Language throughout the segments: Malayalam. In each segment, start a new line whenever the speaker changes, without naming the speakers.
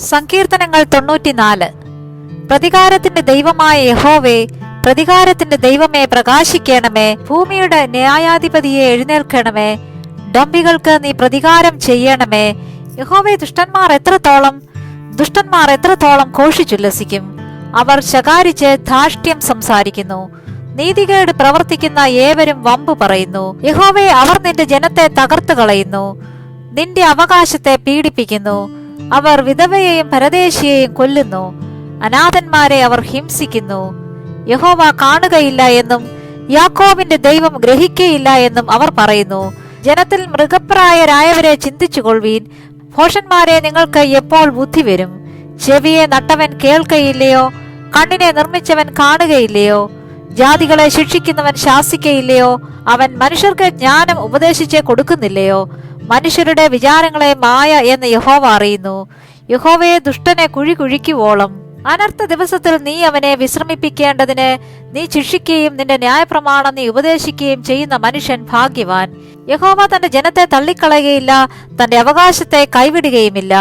സങ്കീർത്തനങ്ങൾ 94. പ്രതികാരത്തിന്റെ ദൈവമായ യഹോവേ, പ്രതികാരത്തിന്റെ ദൈവമേ, പ്രകാശിക്കണമേ. ഭൂമിയുടെ ന്യായാധിപതിയെ എഴുന്നേൽക്കണമേ. ഡംബികൾക്ക് നീ പ്രതികാരം ചെയ്യണമേ. യഹോവേ, ദുഷ്ടന്മാർ എത്രത്തോളം ഘോഷിച്ചുല്ലസിക്കും. അവർ ശകാരിച്ച് ധാർഷ്ട്യം സംസാരിക്കുന്നു. നീതികേട് പ്രവർത്തിക്കുന്ന ഏവരും വമ്പു പറയുന്നു. യഹോവേ, അവർ നിന്റെ ജനത്തെ തകർത്തു കളയുന്നു, നിന്റെ അവകാശത്തെ പീഡിപ്പിക്കുന്നു. അവർ വിധവയെയും പരദേശിയെയും കൊല്ലുന്നു, അനാഥന്മാരെ അവർ ഹിംസിക്കുന്നു. യഹോവ കാണുകയില്ല എന്നും യാക്കോബിന്റെ ദൈവം ഗ്രഹിക്കയില്ല എന്നും അവർ പറയുന്നു. ജനത്തിൽ മൃഗപ്രായരായവരെ ചിന്തിച്ചുകൊള്ളുവീൻ. ഭോഷന്മാരെ, നിങ്ങൾക്ക് എപ്പോൾ ബുദ്ധി വരും? ചെവിയെ നട്ടവൻ കേൾക്കയില്ലയോ? കണ്ണിനെ നിർമ്മിച്ചവൻ കാണുകയില്ലയോ? ജാതികളെ ശിക്ഷിക്കുന്നവൻ ശാസിക്കയില്ലയോ? അവൻ മനുഷ്യർക്ക് ജ്ഞാനം ഉപദേശിച്ച് കൊടുക്കുന്നില്ലയോ? മനുഷ്യരുടെ വിചാരങ്ങളെ മായ എന്ന് യഹോവ അറിയുന്നു. യഹോവയെ, ദുഷ്ടനെ കുഴി കുഴിക്കുവോളം അനർത്ഥ ദിവസത്തിൽ നീ അവനെ വിശ്രമിപ്പിക്കേണ്ടതിന് നീ ശിക്ഷിക്കുകയും നിന്റെ ന്യായപ്രമാണം നീ ഉപദേശിക്കുകയും ചെയ്യുന്ന മനുഷ്യൻ ഭാഗ്യവാൻ. യഹോവ തന്റെ ജനത്തെ തള്ളിക്കളയുകയില്ല, തന്റെ അവകാശത്തെ കൈവിടുകയുമില്ല.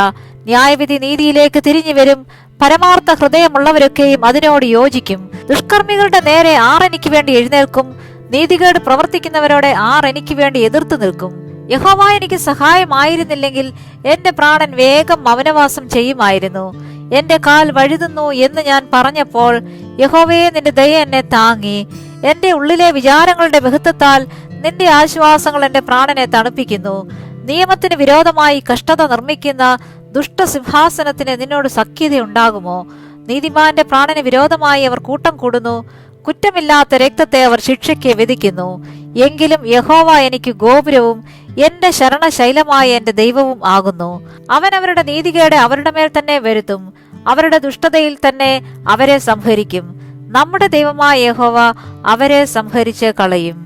ന്യായവിധി നീതിയിലേക്ക് തിരിഞ്ഞു വരും. പരമാർത്ഥ ഹൃദയമുള്ളവരൊക്കെയും അതിനോട് യോജിക്കും. ദുഷ്കർമ്മികളുടെ നേരെ ആർ എനിക്ക് വേണ്ടി എഴുന്നേൽക്കും? നീതികേട് പ്രവർത്തിക്കുന്നവരോടെ ആർ എനിക്ക് വേണ്ടി എതിർത്തു നിൽക്കും? യഹോവ എനിക്ക് സഹായമായിരുന്നില്ലെങ്കിൽ എന്റെ പ്രാണൻ വേഗം മൗനവാസം ചെയ്യുമായിരുന്നു. എന്റെ കാൽ വഴുതുന്നു എന്ന് ഞാൻ പറഞ്ഞപ്പോൾ, യഹോവയെ, നിന്റെ ദയ എന്നെ താങ്ങി. എന്റെ ഉള്ളിലെ വിചാരങ്ങളുടെ ബഹുത്വത്താൽ നിന്റെ ആശ്വാസങ്ങൾ എന്റെ പ്രാണനെ തണുപ്പിക്കുന്നു. നിയമത്തിന് വിരോധമായി കഷ്ടത നിർമ്മിക്കുന്ന ദുഷ്ടസിംഹാസനത്തിന് നിന്നോട് സഖ്യതയുണ്ടാകുമോ? നീതിമാന്റെ പ്രാണന് വിരോധമായി അവർ കൂട്ടം കൂടുന്നു. കുറ്റമില്ലാത്ത രക്തത്തെ അവർ ശിക്ഷയ്ക്ക് വിധിക്കുന്നു. എങ്കിലും യഹോവ എനിക്ക് ഗോപുരവും എന്റെ ശരണശൈലമായ എന്റെ ദൈവവും ആകുന്നു. അവൻ അവരുടെ നീതികേട് അവരുടെ മേൽ തന്നെ വരുത്തും. അവരുടെ ദുഷ്ടതയിൽ തന്നെ അവരെ സംഹരിക്കും. നമ്മുടെ ദൈവമായ യഹോവ അവരെ സംഹരിച്ച് കളയും.